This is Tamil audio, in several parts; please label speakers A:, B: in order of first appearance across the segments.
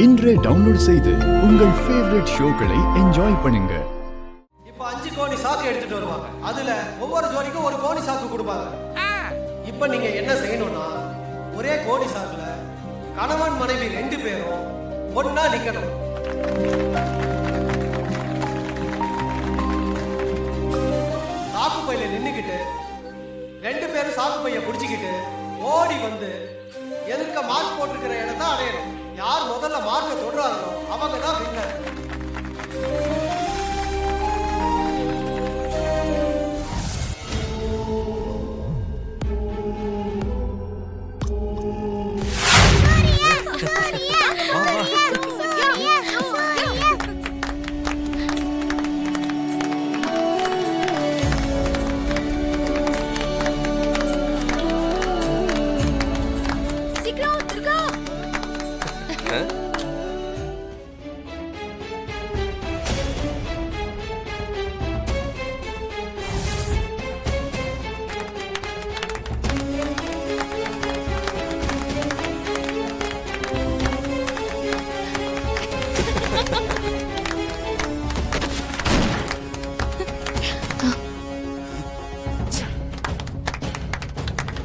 A: இன்றே டவுன்லோட் செய்து உங்கள் ஃபேவரட் ஷோக்களை என்ஜாய் பண்ணுங்க.
B: இப்போ 5 கோணி சாக்கு எடுத்துட்டு வருவாங்க. அதுல ஒவ்வொரு ஜோடிக்கும் ஒரு கோணி சாக்கு கொடுப்பாங்க. இப்போ நீங்க என்ன செய்யணும்னா ஒரே கோணி சாக்குல கணவன் மனைவி 2 பேரும் ஒண்ணா நிக்கணும். சாக்கு பையில நின்னுக்கிட்டு 2 பேரும் சாக்கு பைய புடிச்சுக்கிட்டு ஓடி வந்து எதுக்க மார்க் போட்டிருக்கிற இடத்த அடையணும். யார் முதல்ல மார்க்க தொடுறாங்களோ அவங்க தான் வின்னர்.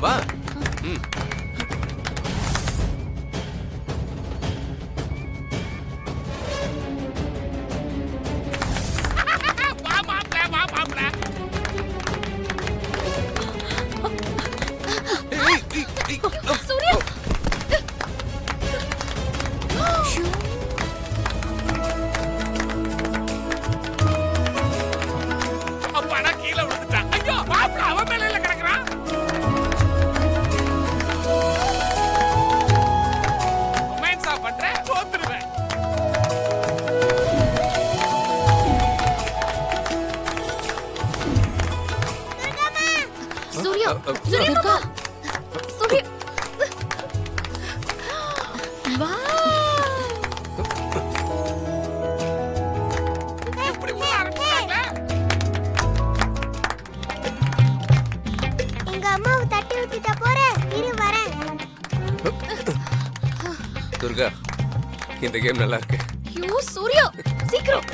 C: வா.
D: சூர்யா
C: அப்பாடா கீழே விழுந்துட்டான். ஐயோ மாப்ள அவன் மேல கிடக்குறான். ரொமான்ஸா பண்ற தோத்துருவேன்.
D: சூர்யா துர்கா சூர்யா வா
C: இப்படி உள்ள ஆரம்பிச்சாங்க.
E: எங்க அம்மாவை தட்டி விட்டுட்ட போறேன், இரு வரேன்.
C: துர்கா, இந்த கேம் நல்லா இருக்கு.
D: ஐயோ சூர்யா சீக்கிரம்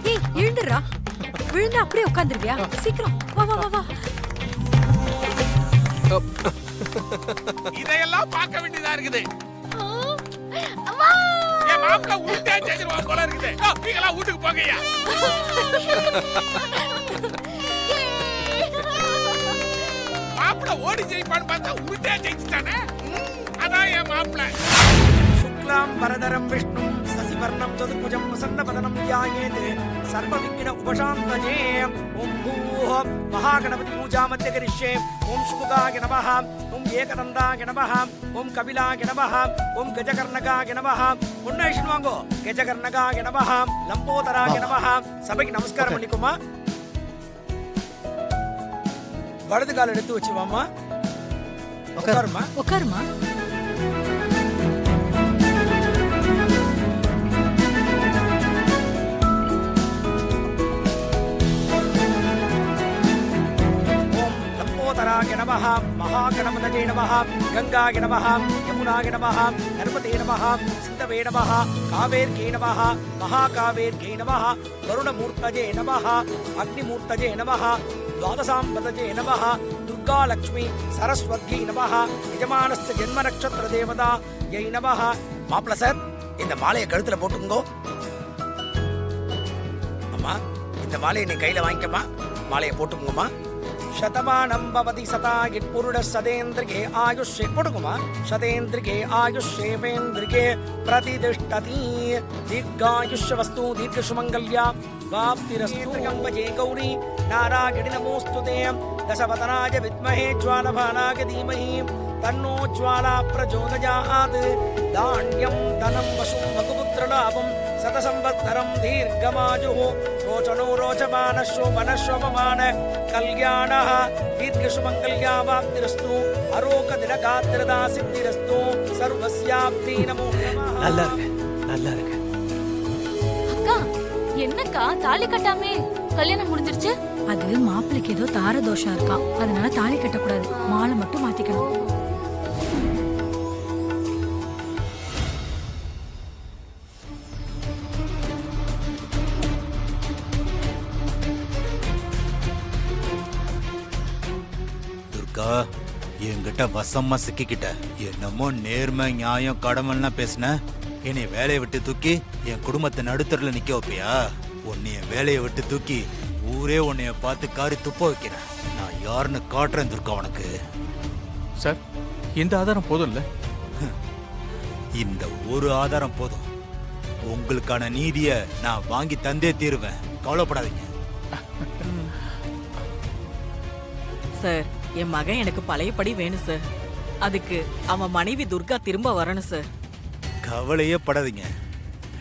F: ஏய் எழுந்துடுறா. விழுந்து அப்படியே உட்காந்துருவியா? சீக்கிரம் வா வா வா வா.
C: இதையெல்லாம் பார்க்க வேண்டியதா இருக்குது.
D: அம்மா
C: என் மாப்ள உருட்டே ஜெயிச்சிருவா போல இருக்குது. நீங்களா வீட்டுக்கு போங்கய்யா. மாப்ள ஓடி ஜெயிப்பான்னு பார்த்தா உருட்டே ஜெயிச்சிட்டானே. அதான் என் மாப்ள.
G: शुक्लां वरदरं विष्णुं शशिवर्णं चतुर्भुजं प्रसन्नवदनं ध्यायेत् सर्वविघ्न उपशान्तये। ॐ भूः महागणपति पूजामध्य करिष्ये। ॐ शुभगाय नमः, ॐ एकदन्ताय नमः, ॐ कपिलाय नमः, ॐ गजकर्णकाय नमः. पुण्यैश्वर्य वांगो गजकर्णकाय नमः, लंबोदराय नमः. सभைக்கு நமஸ்காரம் பண்ணிக்கோமா. வலது கால் எடுத்து வச்சு வாமா. உட்காருமா
F: உட்காருமா.
G: लंबोदराय नमः, महागणपतये नमः, गंगाय नमः, यमुनाय नमः, नर्मदे नमः, सिन्धवे नमः, कावेर्यै नमः, महाकावेर्यै नमः, वरुणमूर्तये नमः, अग्निमूर्तये नमः, द्वादशाम्बतये नमः, दुर्गा लक्ष्मी सरस्वत्यै नमः, यजमानस्य जन्म नक्षत्र देवता यै नमः. மாப்ள சார், இந்த மாலையை கழுத்துல போட்டுங்கோ. அம்மா, இந்த மாலையை நீ கையில வாங்கிக்கமா. மாலையை போட்டுங்கம்மா. शतमानं भवति शतायुः पुरुषः शतेन्द्रिये आयुष्ये पोटुकुमा. शतेन्द्रिये आयुष्येवेन्द्रिये प्रतिष्ठति. दीर्घायुष्य वस्तु दीर्घसुमङ्गल्या वाप्तिरस्तु. गंगे गौरी नारायणि नमोस्तुते. दशवदनाय विद्महे ज्वालभालाय धीमहि तन्नो ज्वाला प्रचोदयात्. धान्यं धनं वशुं भगुपुत्रलाभं शतसंवत्सरं दीर्घमायुः. रोचनो रोचमान शोभन शोभमान कल्याणः दीर्घसुमङ्गल्यावाप्तिरस्तु. अरोक दिनगात्रदा सिद्धिरस्तु. सर्वस्याप्ति नमो नमः. நல்லா இருக்கு.
D: அக்கா என்னக்கா தாலி கட்டாமே கல்யாணம் முடிஞ்சிருச்சு?
F: அது மாப்பிளைக்கு ஏதோ தார தோஷம் இருக்கான், அதனால தாலி கட்டக்கூடாது, மாலை மட்டும் மாத்திக்கணும்.
H: துர்கா, என்கிட்ட வசமா சிக்கிக்கிட்ட. என்னமோ நேர்மை நியாயம் கடமைலாம் பேசின, என்னை வேலையை விட்டு தூக்கி என் குடும்பத்தை நடுத்தரில் நிக்க வைப்பியா? உன்னைய வேலையை விட்டு தூக்கி ஊரே உன்னைய பார்த்து காரி துப்ப வைக்கிறேன். நான் யாருன்னு காட்டுறேன் துர்கா உனக்கு.
I: சார், இந்த ஆதாரம் போதும்ல?
H: இந்த ஒரு ஆதாரம் போதும். உங்களுக்கான நீதிய நான் வாங்கி தந்தே தீருவேன், கவலைப்படாதீங்க.
J: சார், என் மகன் எனக்கு பழையபடி வேணும் சார். அதுக்கு அவன் மனைவி துர்கா திரும்ப வரணும் சார்.
H: கவலையே படாதீங்க,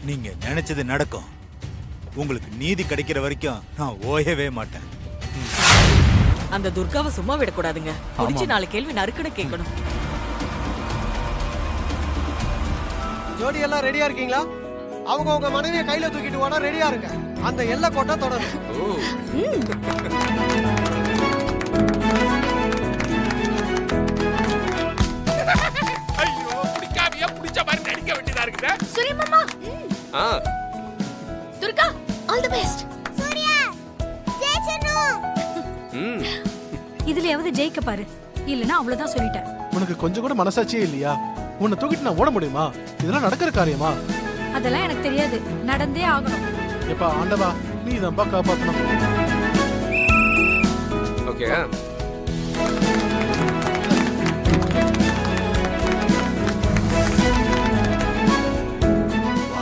H: நீங்க நினைச்சது நடக்கும். உங்களுக்கு நீதி கிடைக்கிற வரைக்கும் நான் ஓயவே மாட்டேன்.
J: அந்த துர்காவை சும்மா விடக்கூடாதுங்க. முடிச்சு 4 கேள்வி நறுக்குன்னு கேட்கணும்.
B: ஜோடி எல்லாம் ரெடியா இருக்கீங்களா? அவங்க உங்க மனைவியை கையில தூக்கிட்டு போனா ரெடியா இருங்க. அந்த எல்லை கோட்டை தொடரும்.
C: ஐயோ, பிடிக்காமையா பிடிச்ச மாதிரி நடிக்க வேண்டியதா இருக்குதா?
D: சூரிய மாமா. Durga, all the best.
E: Surya ஜெயிச்சணும்.
F: இதுலயாவது ஜெயிக்க பாரு, இல்லனா அவ்வளவுதான் சொல்லிட்டேன்.
K: உனக்கு கொஞ்சம் கூட மனசாட்சியே இல்லையா? உன்னை தூக்கிட்டு நான் ஓட முடியுமா? இதெல்லாம் நடக்கிற காரியமா?
F: அதெல்லாம் எனக்கு தெரியாது, நடந்தே ஆகணும்.
K: எப்பா ஆண்டவா, நீ தான்ப்பா காப்பாத்தணும்.
I: ஓகே.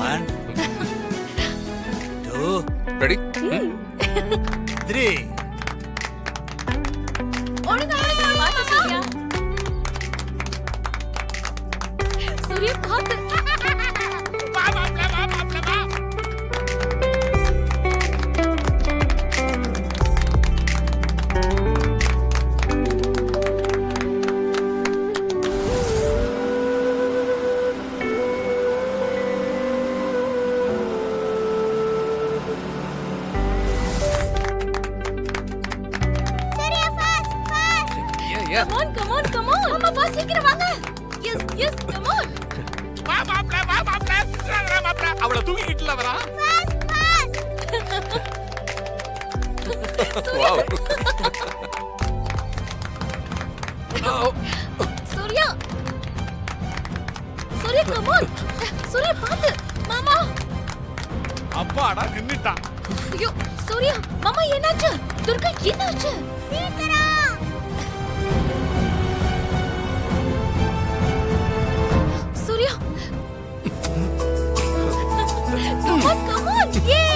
H: One, 2,
I: ready?
H: 3.
D: ஒழுங்கா பாத்து சூர்யா. சூர்யா பாத்து.
C: வா மாப்ள, வா மாப்ள, வா.
E: Surya fast fast.
D: Come on. மாமா பாஸ் சீக்கிரம் வாங்க. Yes, come on.
C: வா மாப்ள, வா மாப்ள. விட்டுறாதடா மாப்ள. அவளை தூக்கிக்கிட்டுல வரா.
E: Fast fast.
I: Wow.
D: Surya. come on. Surya பாத்து. மாமா.
C: அப்பாடா நின்னுட்டான்.
D: ஐயோ, சூர்யா. மாமா என்னாச்சு? துர்கா என்னாச்சு?
E: சீக்கிரம்.
D: சூர்யா. Come on. Yay!